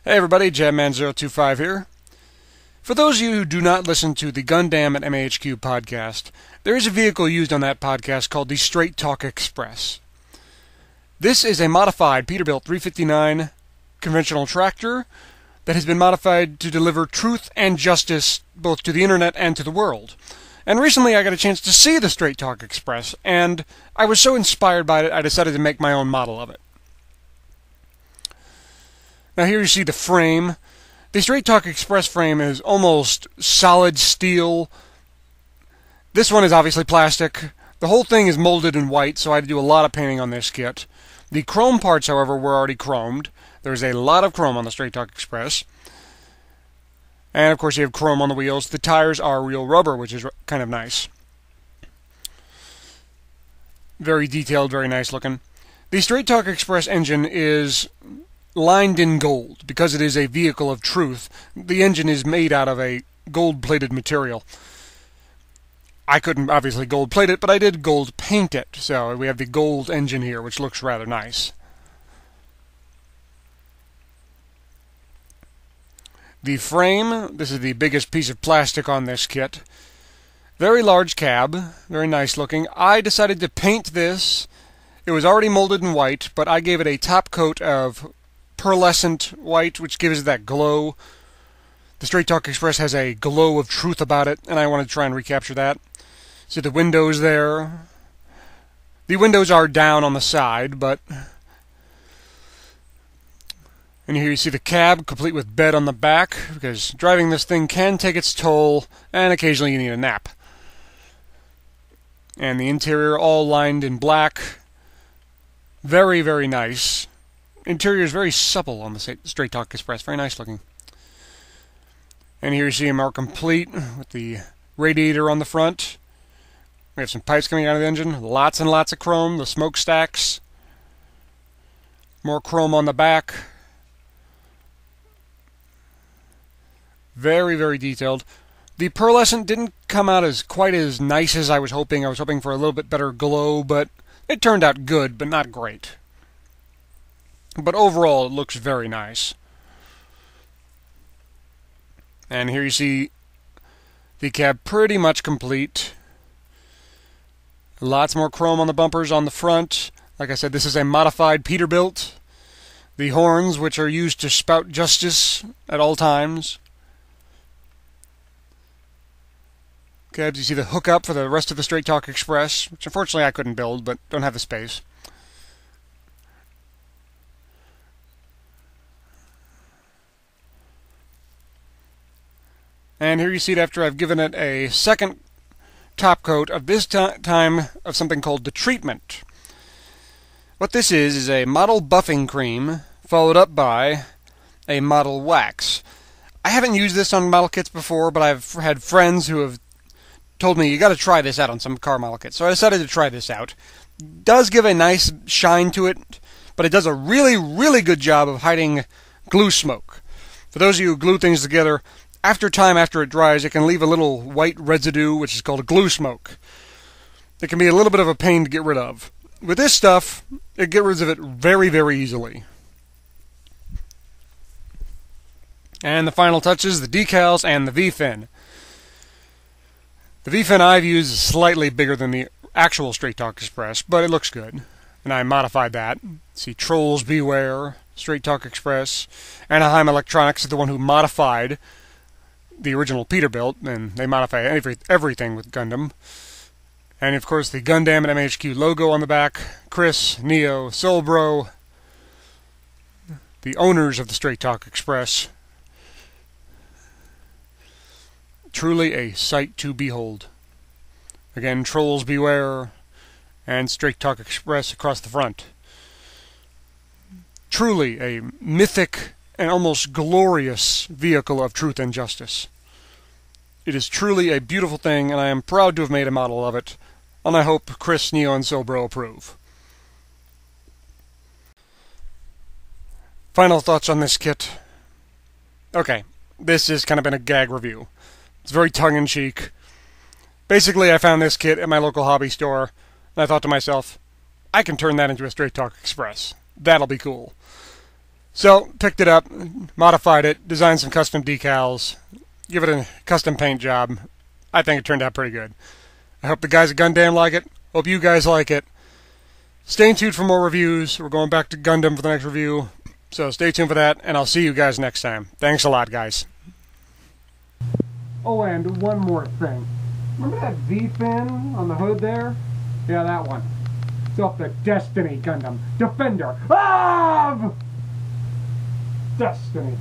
Hey everybody, Jamman025 here. For those of you who do not listen to the Gundamn at mahq podcast, there is a vehicle used on that podcast called the Straight Talk Express. This is a modified Peterbilt 359 conventional tractor that has been modified to deliver truth and justice both to the internet and to the world. And recently I got a chance to see the Straight Talk Express, and I was so inspired by it I decided to make my own model of it. Now here you see the frame. The Straight Talk Express frame is almost solid steel. This one is obviously plastic. The whole thing is molded in white, so I had to do a lot of painting on this kit. The chrome parts, however, were already chromed. There's a lot of chrome on the Straight Talk Express. And of course you have chrome on the wheels. The tires are real rubber, which is kind of nice. Very detailed, very nice looking. The Straight Talk Express engine is lined in gold because it is a vehicle of truth. The engine is made out of a gold-plated material. I couldn't obviously gold-plate it, but I did gold paint it. So we have the gold engine here, which looks rather nice. The frame, this is the biggest piece of plastic on this kit. Very large cab, very nice looking. I decided to paint this. It was already molded in white, but I gave it a top coat of pearlescent white, which gives it that glow. The Straight Talk Express has a glow of truth about it, and I want to try and recapture that. See the windows there. The windows are down on the side, but... And here you see the cab, complete with bed on the back, because driving this thing can take its toll, and occasionally you need a nap. And the interior all lined in black. Very, very nice. Interior is very supple on the Straight Talk Express. Very nice looking. And here you see them more complete with the radiator on the front. We have some pipes coming out of the engine. Lots and lots of chrome. The smokestacks. More chrome on the back. Very, very detailed. The pearlescent didn't come out as quite as nice as I was hoping. I was hoping for a little bit better glow, but it turned out good, but not great. But overall, it looks very nice. And here you see the cab pretty much complete. Lots more chrome on the bumpers on the front. Like I said, this is a modified Peterbilt. The horns, which are used to spout justice at all times. Cabs, you see the hookup for the rest of the Straight Talk Express, which unfortunately I couldn't build, but don't have the space. And here you see it after I've given it a second top coat of this time of something called the treatment. What this is a model buffing cream followed up by a model wax. I haven't used this on model kits before, but I've had friends who have told me you got to try this out on some car model kits. So I decided to try this out. It does give a nice shine to it, but it does a really, really good job of hiding glue smoke. For those of you who glue things together, after it dries, it can leave a little white residue, which is called glue smoke. It can be a little bit of a pain to get rid of. With this stuff, it gets rid of it very, very easily. And the final touches, the decals and the V-fin. The V-fin I've used is slightly bigger than the actual Straight Talk Express, but it looks good. And I modified that. See, Trolls Beware, Straight Talk Express. Anaheim Electronics is the one who modified the original Peterbilt, and they modify everything with Gundam. And of course the Gundam and mahq logo on the back. Chris, Neo, Soulbro, the owners of the Straight Talk Express. Truly a sight to behold. Again, Trolls Beware and Straight Talk Express across the front. Truly a mythic and almost glorious vehicle of truth and justice. It is truly a beautiful thing, and I am proud to have made a model of it, and I hope Chris, Neo, and Soulbro approve. Final thoughts on this kit. Okay, this has kind of been a gag review. It's very tongue-in-cheek. Basically, I found this kit at my local hobby store, and I thought to myself, I can turn that into a Straight Talk Express. That'll be cool. So, picked it up, modified it, designed some custom decals, give it a custom paint job. I think it turned out pretty good. I hope the guys at Gundamn like it. Hope you guys like it. Stay tuned for more reviews. We're going back to Gundam for the next review. So stay tuned for that, and I'll see you guys next time. Thanks a lot, guys. Oh, and one more thing. Remember that V-fin on the hood there? Yeah, that one. It's off the Destiny Gundam Defender of Destiny.